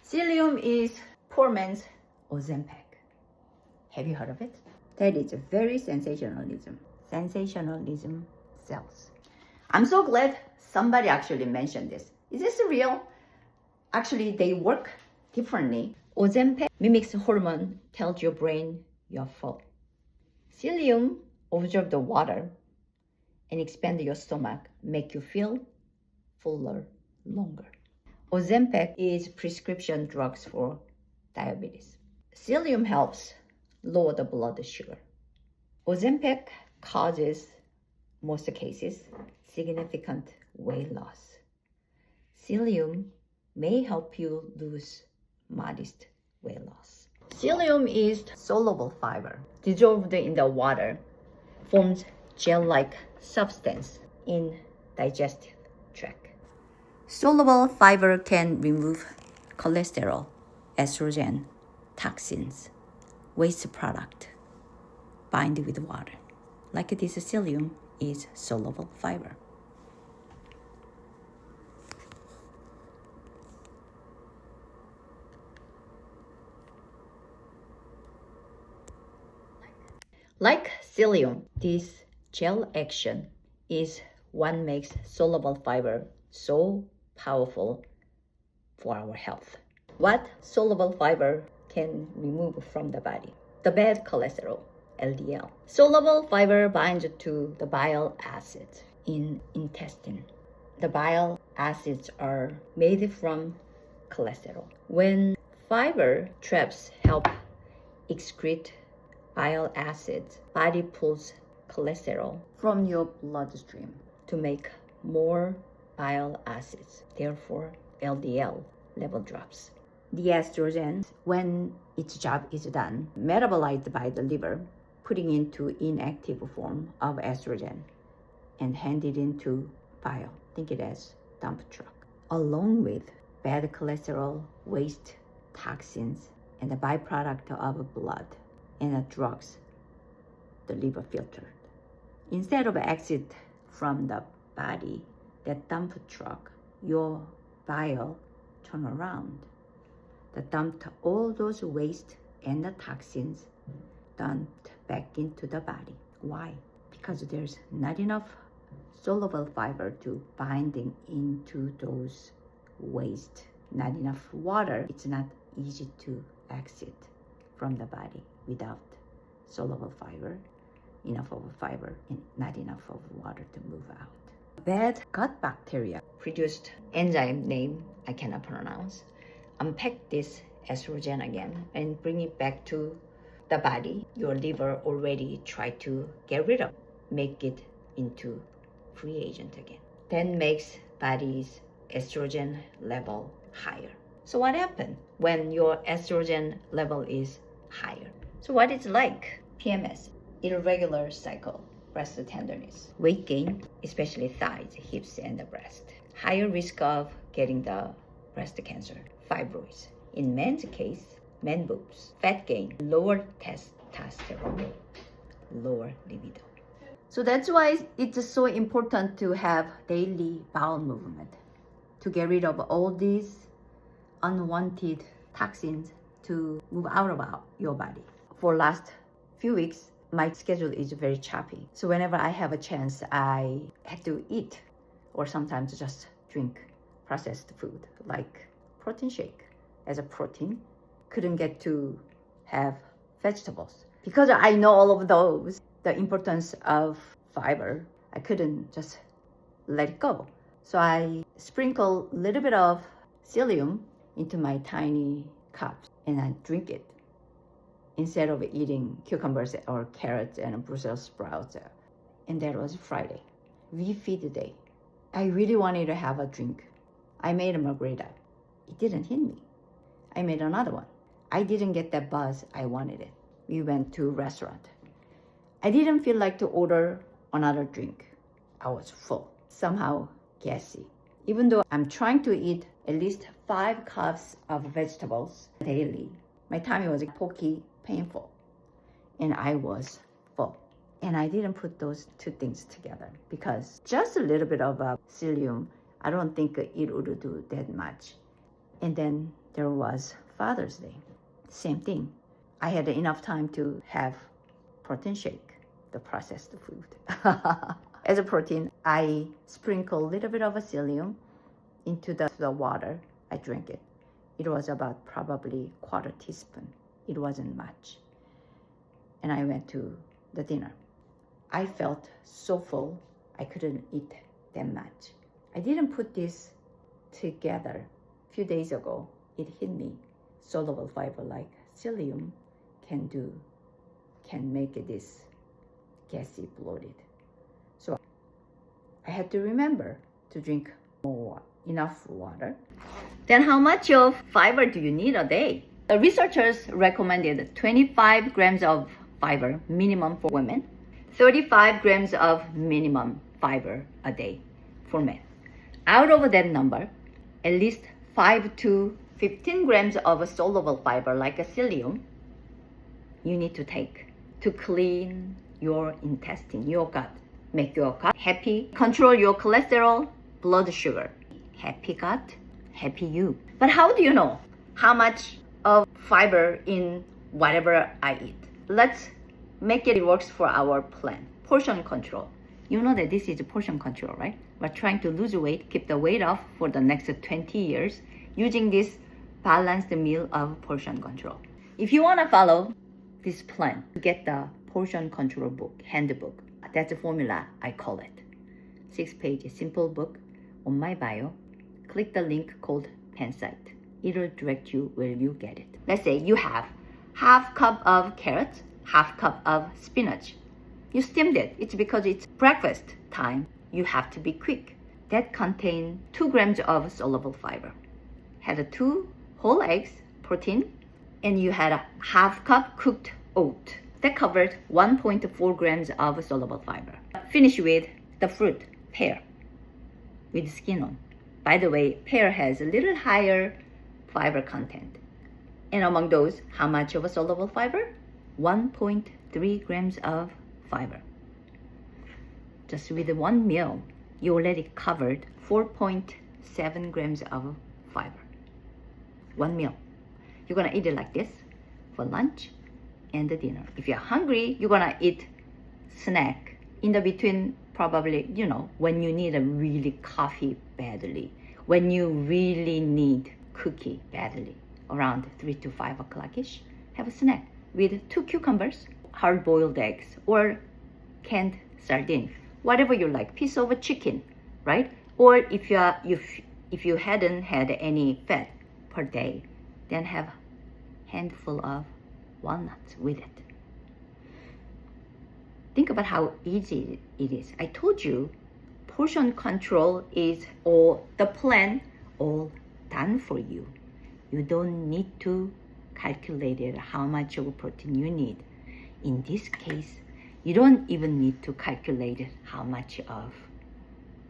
Psyllium is poor man's Ozempic. Have you heard of it? That is very sensationalism. Sensationalism sells. I'm so glad somebody actually mentioned this. Is this real? Actually, they work differently. Ozempic mimics hormone, tells your brain you're full. Psyllium absorbs the water and expand your stomach, make you feel fuller longer. Ozempic is prescription drugs for diabetes. Psyllium helps lower the blood sugar. Ozempic causes, most cases, significant weight loss. Psyllium may help you lose modest weight loss. Psyllium is soluble fiber, dissolved in the water, forms gel-like substance in digestive tract. Soluble fiber can remove cholesterol, estrogen, toxins, waste product, bind with water. Like this psyllium is soluble fiber. Like psyllium, this gel action is what makes soluble fiber so powerful for our health. What soluble fiber can remove from the body? The bad cholesterol, LDL. Soluble fiber binds to the bile acids in intestine. The bile acids are made from cholesterol. When fiber traps help excrete bile acids, body pulls cholesterol from your bloodstream to make more bile acids. Therefore, LDL level drops. The estrogen, when its job is done, metabolized by the liver, putting into inactive form of estrogen and handed into bile. Think it as dump truck. Along with bad cholesterol, waste, toxins, and the byproduct of blood and the drugs the liver filtered. Instead of exit from the body, that dump truck, your bile turn around. That dumped all those waste and the toxins dumped back into the body. Why? Because there's not enough soluble fiber to binding into those waste. Not enough water. It's not easy to exit from the body without soluble fiber, enough of fiber, and not enough of water to move out. Bad gut bacteria produced enzyme name I cannot pronounce. Unpack this estrogen again and bring it back to the body. Your liver already tried to get rid of, make it into free agent again. Then makes body's estrogen level higher. So what happened when your estrogen level is higher? So what it's like? PMS, irregular cycle, breast tenderness, weight gain, especially thighs, hips, and the breast. Higher risk of getting the breast cancer, fibroids. In men's case, man boobs, fat gain, lower testosterone, lower libido. So that's why it's so important to have daily bowel movement to get rid of all these unwanted toxins to move out of your body. For last few weeks, my schedule is very choppy. So whenever I have a chance, I had to eat or sometimes just drink processed food like protein shake as a protein. Couldn't get to have vegetables. Because I know all of those, the importance of fiber, I couldn't just let it go. So I sprinkle a little bit of psyllium into my tiny cups and I drink it instead of eating cucumbers or carrots and Brussels sprouts. And that was Friday. We feed day. I really wanted to have a drink. I made a margarita. It didn't hit me. I made another one. I didn't get that buzz I wanted it. We went to a restaurant. I didn't feel like to order another drink. I was full, somehow gassy. Even though I'm trying to eat at least 5 cups of vegetables daily, my tummy was pokey, painful, and I was full. And I didn't put those two things together because just a little bit of psyllium, I don't think it would do that much. And then there was Father's Day. Same thing. I had enough time to have protein shake, the processed food. As a protein, I sprinkle a little bit of psyllium into the water. I drank it. It was about probably quarter teaspoon. It wasn't much. And I went to the dinner. I felt so full, I couldn't eat that much. I didn't put this together. A few days ago, it hit me. Soluble fiber like psyllium can make this gassy, bloated. So I had to remember to drink enough water. Then how much of fiber do you need a day? The researchers recommended 25 grams of fiber minimum for women, 35 grams of minimum fiber a day for men. Out of that number, at least 5 to 15 grams of soluble fiber like a psyllium you need to take to clean your intestine, your gut, make your gut happy, control your cholesterol, blood sugar. Happy gut, happy you. But how do you know how much of fiber in whatever I eat? Let's make it works for our plan. Portion control. You know that this is portion control, right? We're trying to lose weight, keep the weight off for the next 20 years using this balanced meal of portion control. If you want to follow this plan, get the portion control book, handbook. That's the formula, I call it. 6-page simple book on my bio. Click the link called Pen Site. It'll direct you where you get it. Let's say you have half cup of carrots, half cup of spinach. You steamed it. It's because it's breakfast time. You have to be quick. That contains 2 grams of soluble fiber. Had 2 whole eggs, protein, and you had a half cup cooked oat. That covered 1.4 grams of soluble fiber. Finish with the fruit, pear, with skin on. By the way, pear has a little higher fiber content. And among those, how much of a soluble fiber? 1.3 grams of fiber. Just with one meal, you already covered 4.7 grams of fiber. One meal. You're gonna eat it like this for lunch and the dinner. If you're hungry, you're gonna eat snack in the between, probably, when you need a really coffee badly, when you really need cookie badly, around 3 to 5 o'clock-ish, have a snack with 2 cucumbers, hard-boiled eggs, or canned sardine, whatever you like, piece of a chicken, right? Or if you hadn't had any fat per day, then have handful of walnuts with it. Think about how easy it is. I told you, portion control is all the plan, all done for you. You don't need to calculate it, how much of protein you need. In this case, you don't even need to calculate it, how much of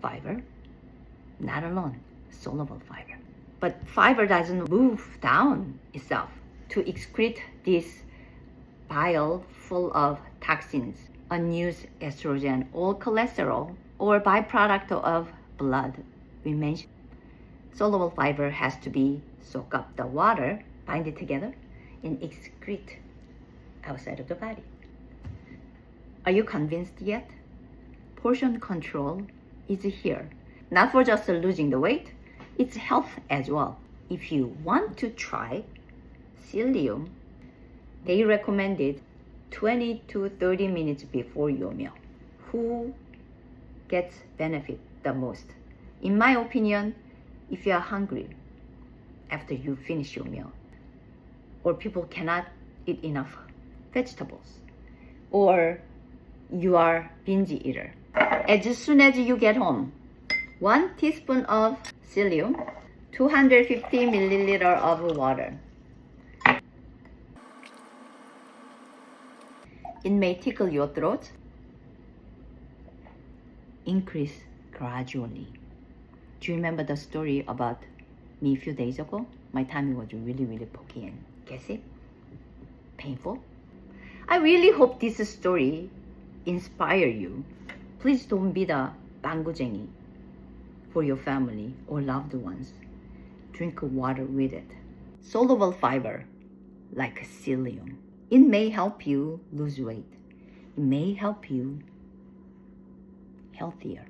fiber. Not alone, soluble fiber. But fiber doesn't move down itself to excrete this bile full of toxins, unused estrogen, or cholesterol, or byproduct of blood. We mentioned soluble fiber has to be soak up the water, bind it together, and excrete outside of the body. Are you convinced yet? Portion control is here. Not for just losing the weight, it's health as well. If you want to try psyllium, they recommended 20 to 30 minutes before your meal. Who gets benefit the most? In my opinion, if you are hungry after you finish your meal, or people cannot eat enough vegetables, or you are binge eater. As soon as you get home, 1 teaspoon of psyllium, 250 milliliter of water. It may tickle your throat. Increase gradually. Do you remember the story about me a few days ago? My tummy was really, really pokey and gassy, painful. I really hope this story inspire you. Please don't be the bangujeng이 for your family or loved ones. Drink water with it. soluble fiber like psyllium. It may help you lose weight. It may help you healthier.